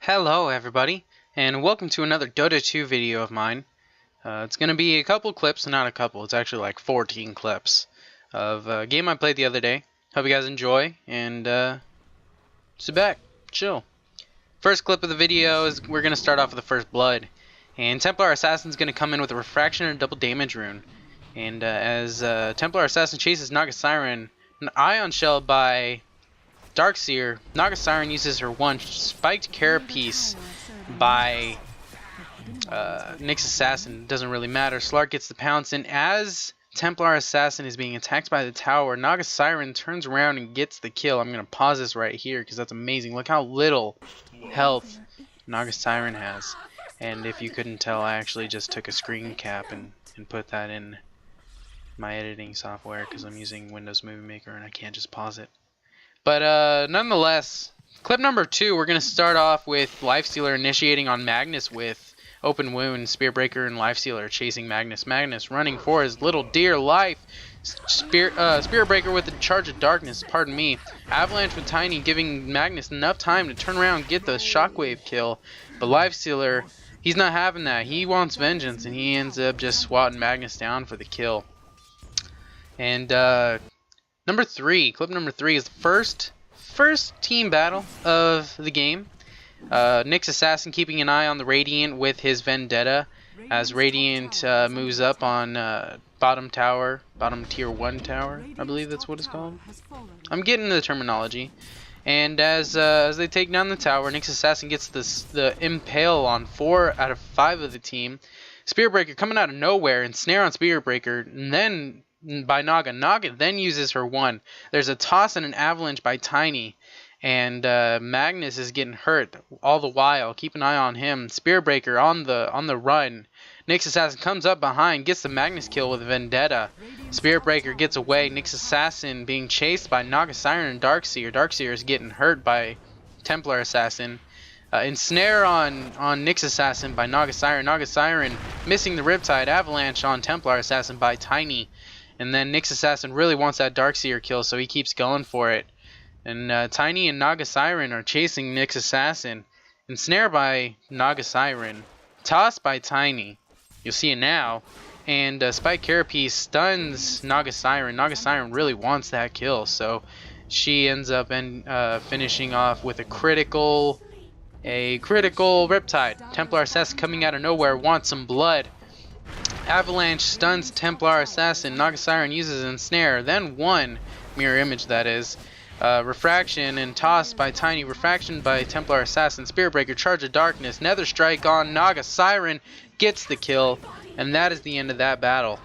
Hello everybody, and welcome to another Dota 2 video of mine. It's going to be a couple clips, not a couple, it's actually like 14 clips of a game I played the other day. Hope you guys enjoy, and sit back, chill. First clip of the video is we're going to start off with the first blood. And Templar Assassin's going to come in with a refraction and a double damage rune. And as Templar Assassin chases Naga Siren, an Ion Shell by Darkseer, Naga Siren uses her one spiked carapace by Nyx Assassin. Doesn't really matter. Slark gets the pounce, and as Templar Assassin is being attacked by the tower, Naga Siren turns around and gets the kill. I'm going to pause this right here because that's amazing. Look how little health Naga Siren has. And if you couldn't tell, I actually just took a screen cap and put that in my editing software because I'm using Windows Movie Maker and I can't just pause it. But nonetheless, clip number 2, we're going to start off with Lifestealer initiating on Magnus with Open Wound. Spearbreaker and Lifestealer chasing Magnus. Magnus running for his little dear life. Spearbreaker with a charge of darkness, pardon me. Avalanche with Tiny giving Magnus enough time to turn around and get the shockwave kill. But Lifestealer, he's not having that. He wants vengeance, and he ends up just swatting Magnus down for the kill. And number 3, clip number 3 is the first team battle of the game. Nyx Assassin keeping an eye on the Radiant with his Vendetta as Radiant moves up on bottom tier 1 tower, I believe that's what it's called. I'm getting the terminology. And as they take down the tower, Nyx Assassin gets the impale on 4 out of 5 of the team. Spearbreaker coming out of nowhere, and snare on Spearbreaker, and then by Naga. Naga then uses her one. There's a toss and an avalanche by Tiny, and Magnus is getting hurt all the while. Keep an eye on him. Spearbreaker on the run. Nyx Assassin comes up behind, gets the Magnus kill with Vendetta. Spearbreaker gets away. Nyx Assassin being chased by Naga Siren and Darkseer. Darkseer is getting hurt by Templar Assassin. Ensnare on Nyx Assassin by Naga Siren. Naga Siren missing the Riptide. Avalanche on Templar Assassin by Tiny. And then Nyx Assassin really wants that Darkseer kill, so he keeps going for it. And Tiny and Naga Siren are chasing Nyx Assassin. Ensnare by Naga Siren. Toss by Tiny. You'll see it now. And Spike Carapace stuns Naga Siren. Naga Siren really wants that kill, so she ends up finishing off with a critical Riptide. Templar Assassin coming out of nowhere wants some blood. Avalanche stuns Templar Assassin. Naga Siren uses Ensnare. Then one mirror image, that is. Refraction and toss by Tiny. Refraction by Templar Assassin. Spearbreaker, charge of darkness. Nether strike on Naga Siren. Gets the kill. And that is the end of that battle.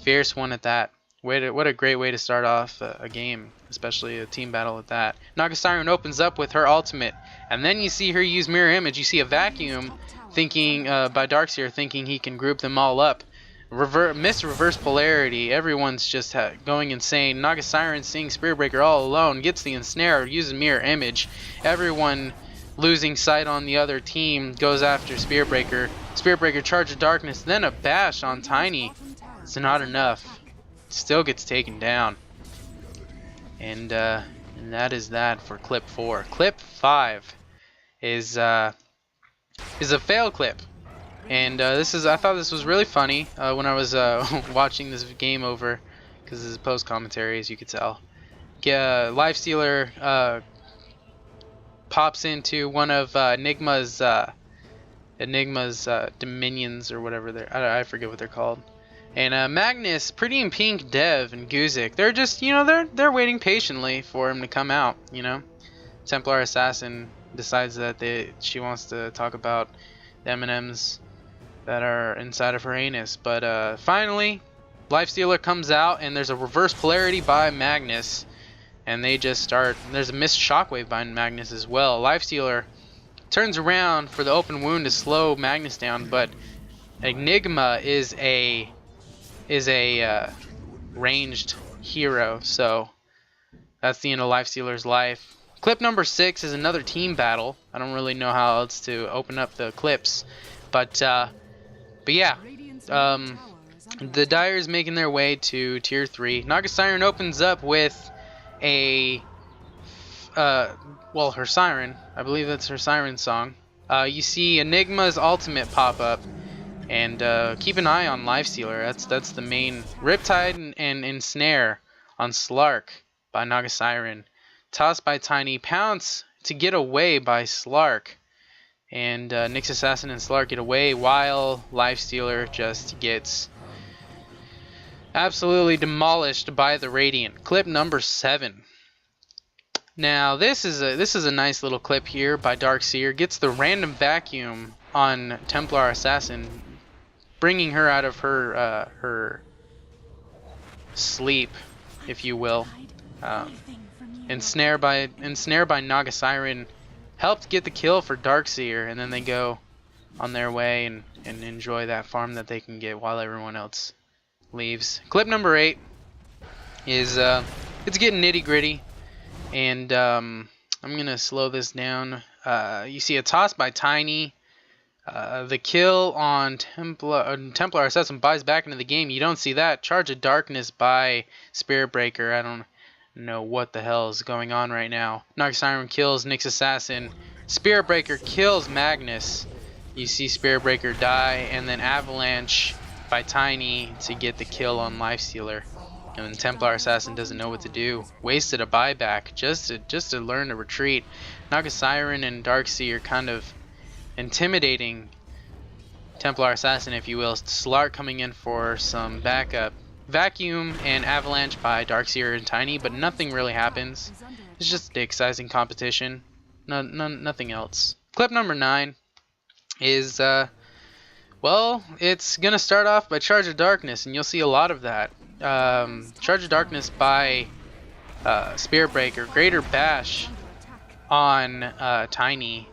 Fierce one at that. What a great way to start off a game. Especially a team battle at that. Naga Siren opens up with her ultimate. And then you see her use mirror image. You see a vacuum thinking by Darkseer, thinking he can group them all up. Miss reverse polarity. Everyone's just going insane. Naga Siren seeing Spearbreaker all alone, gets the ensnare, uses mirror image. Everyone losing sight on the other team goes after Spearbreaker. Spearbreaker charge of darkness, then a bash on Tiny. It's not enough. Still gets taken down. And that is that for clip 4. Clip 5 is a fail clip, and I thought this was really funny when I was watching this game over, because this is post commentary, as you could tell. Lifestealer pops into one of Enigma's dominions or whatever I forget what they're called, and Magnus, Pretty in Pink, Dev, and Guzik, they're just they're waiting patiently for him to come out. Templar Assassin decides that she wants to talk about the M&Ms that are inside of her anus. But finally, Lifestealer comes out, and there's a reverse polarity by Magnus. And they just start. There's a missed shockwave by Magnus as well. Lifestealer turns around for the open wound to slow Magnus down, but Enigma is a ranged hero, so that's the end of Lifestealer's life. Clip number 6 is another team battle. I don't really know how else to open up the clips, but yeah, the Dyer's making their way to tier 3. Naga Siren opens up with a well, her Siren, I believe that's her Siren song. You see Enigma's ultimate pop up, and keep an eye on Lifestealer. That's the main Riptide and Ensnare on Slark by Naga Siren. Tossed by Tiny, Pounce to get away by Slark. And Nyx Assassin and Slark get away while Lifestealer just gets absolutely demolished by the Radiant. Clip number 7. Now this is a nice little clip here by Darkseer. Gets the random vacuum on Templar Assassin, bringing her out of her sleep, if you will. Ensnare by Naga Siren helped get the kill for Darkseer, and then they go on their way and enjoy that farm that they can get while everyone else leaves. Clip number 8 is it's getting nitty gritty, and I'm gonna slow this down. You see a toss by Tiny. The kill on Templar Assassin buys back into the game. You don't see that. Charge of Darkness by Spirit Breaker. I don't know what the hell is going on right now. Naga Siren kills Nyx Assassin. Spirit Breaker kills Magnus. You see Spirit Breaker die, and then Avalanche by Tiny to get the kill on Lifestealer. And then Templar Assassin doesn't know what to do. Wasted a buyback just to learn to retreat. Naga Siren and Darkseer are kind of intimidating Templar Assassin, if you will. Slark coming in for some backup. Vacuum and Avalanche by Darkseer and Tiny, but nothing really happens. It's just dick sizing competition. Nothing else. Clip number 9 is, well, it's going to start off by Charge of Darkness, and you'll see a lot of that. Charge of Darkness by Spirit Breaker. Greater Bash on Tiny.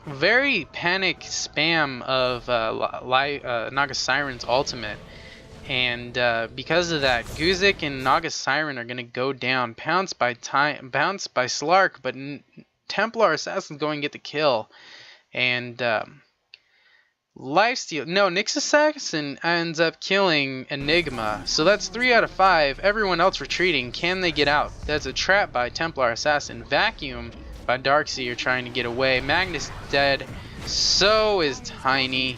Very panic spam of Naga Siren's ultimate. And because of that, Guzik and Naga Siren are going to go down. Pounce by Slark, but Templar Assassin's going to get the kill. And Nyx Assassin ends up killing Enigma. So that's 3 out of 5. Everyone else retreating. Can they get out? That's a trap by Templar Assassin. Vacuum by Darkseer trying to get away. Magnus dead. So is Tiny.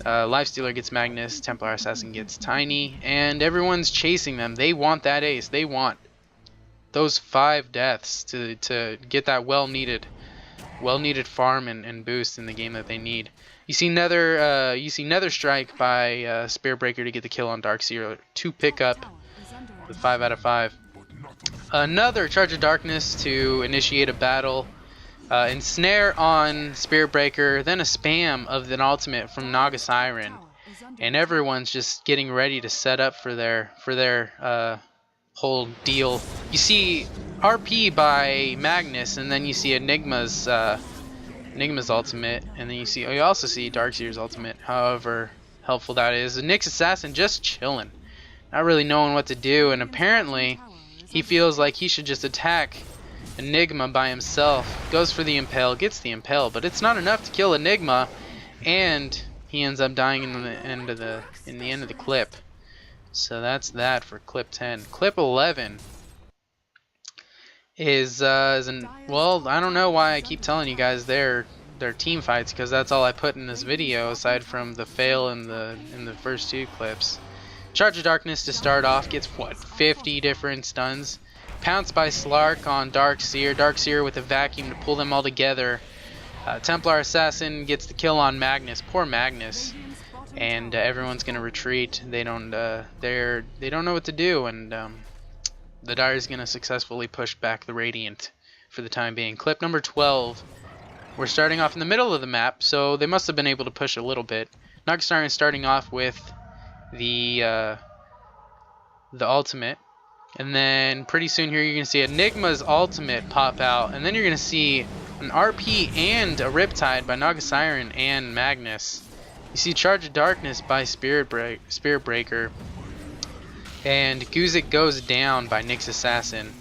Lifestealer gets Magnus, Templar Assassin gets Tiny, and everyone's chasing them. They want that ace. They want those 5 deaths to get that well-needed farm and boost in the game that they need. You see Nether Strike by Spirit Breaker to get the kill on Darkseer. 2 pickup with 5 out of 5. Another Charge of Darkness to initiate a battle. Ensnare on Spirit Breaker, then a spam of an ultimate from Naga Siren, and everyone's just getting ready to set up for their whole deal. You see RP by Magnus, and then you see Enigma's ultimate, and then you also see Darkseer's ultimate. However helpful that is. The Nyx Assassin just chilling, not really knowing what to do, and apparently he feels like he should just attack Enigma by himself. Goes for the impale, gets the impale, but it's not enough to kill Enigma, and he ends up dying in the end of the clip. So that's that for clip 10. Clip 11 is well, I don't know why I keep telling you guys they're team fights, because that's all I put in this video aside from the fail in the first 2 clips. Charge of Darkness to start off gets what, 50 different stuns. Pounced by Slark on Darkseer. Darkseer with a vacuum to pull them all together. Templar Assassin gets the kill on Magnus. Poor Magnus. And everyone's gonna retreat. They don't know what to do, and the Dire is gonna successfully push back the Radiant for the time being. Clip number 12. We're starting off in the middle of the map, so they must have been able to push a little bit. Naga Siren starting off with the ultimate. And then pretty soon here you're going to see Enigma's ultimate pop out. And then you're going to see an RP and a Riptide by Naga Siren and Magnus. You see Charge of Darkness by Spirit Breaker. And Guzik goes down by Nyx Assassin.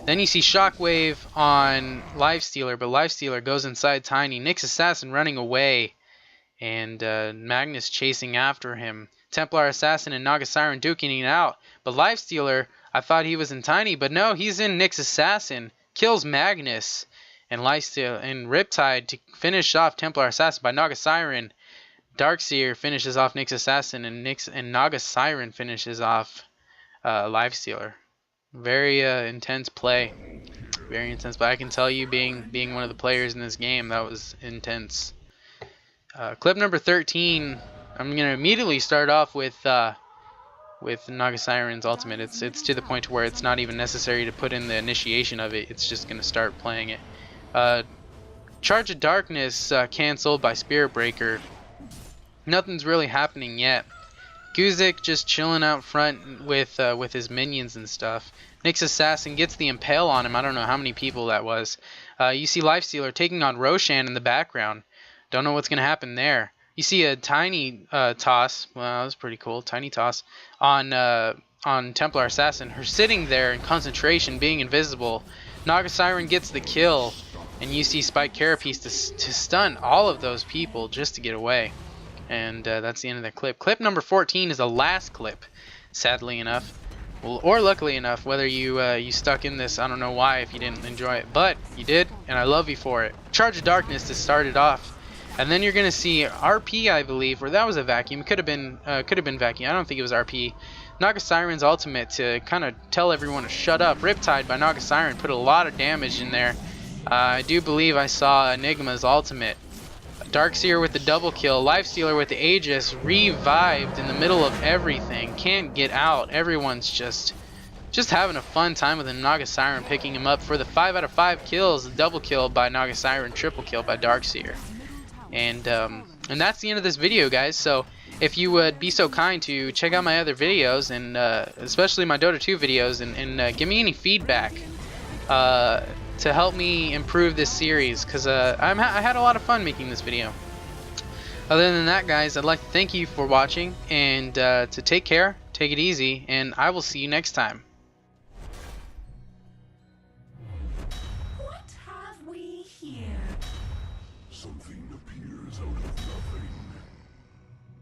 Then you see Shockwave on Lifestealer, but Lifestealer goes inside Tiny. Nyx Assassin running away. And Magnus chasing after him. Templar Assassin and Naga Siren duking it out. But Lifestealer, I thought he was in Tiny, but no, he's in Nyx Assassin. Kills Magnus. and Lifesteal and Riptide to finish off Templar Assassin by Naga Siren. Darkseer finishes off Nyx Assassin, and Naga Siren finishes off Lifestealer. Very intense play. Very intense, but I can tell you, being one of the players in this game, that was intense. Clip number 13. I'm gonna immediately start off with Naga Siren's ultimate. It's to the point where it's not even necessary to put in the initiation of it. It's just gonna start playing it. Charge of Darkness canceled by Spirit Breaker. Nothing's really happening yet. Guzik just chilling out front with his minions and stuff. Nyx Assassin gets the impale on him. I don't know how many people that was. You see Lifestealer taking on Roshan in the background. Don't know what's going to happen there. You see a tiny toss. Well, that was pretty cool. Tiny toss on Templar Assassin. Her sitting there in concentration, being invisible. Naga Siren gets the kill. And you see Spike Carapace to stun all of those people just to get away. And that's the end of that clip. Clip number 14 is the last clip, sadly enough. Well, or luckily enough, whether you stuck in this, I don't know why if you didn't enjoy it. But you did, and I love you for it. Charge of Darkness to start it off. And then you're going to see RP, I believe, or that was a vacuum. It could have been vacuum. I don't think it was RP. Naga Siren's ultimate to kind of tell everyone to shut up. Riptide by Naga Siren put a lot of damage in there. I do believe I saw Enigma's ultimate. Darkseer with the double kill. Lifestealer with the Aegis revived in the middle of everything. Can't get out. Everyone's just having a fun time with him. Naga Siren picking him up for the 5 out of 5 kills. Double kill by Naga Siren. Triple kill by Darkseer. And that's the end of this video, guys. So if you would be so kind to check out my other videos, and especially my Dota 2 videos, and give me any feedback to help me improve this series, because I had a lot of fun making this video. Other than that, guys, I'd like to thank you for watching, and to take care, take it easy, and I will see you next time. What have we here? Something appears out of nothing.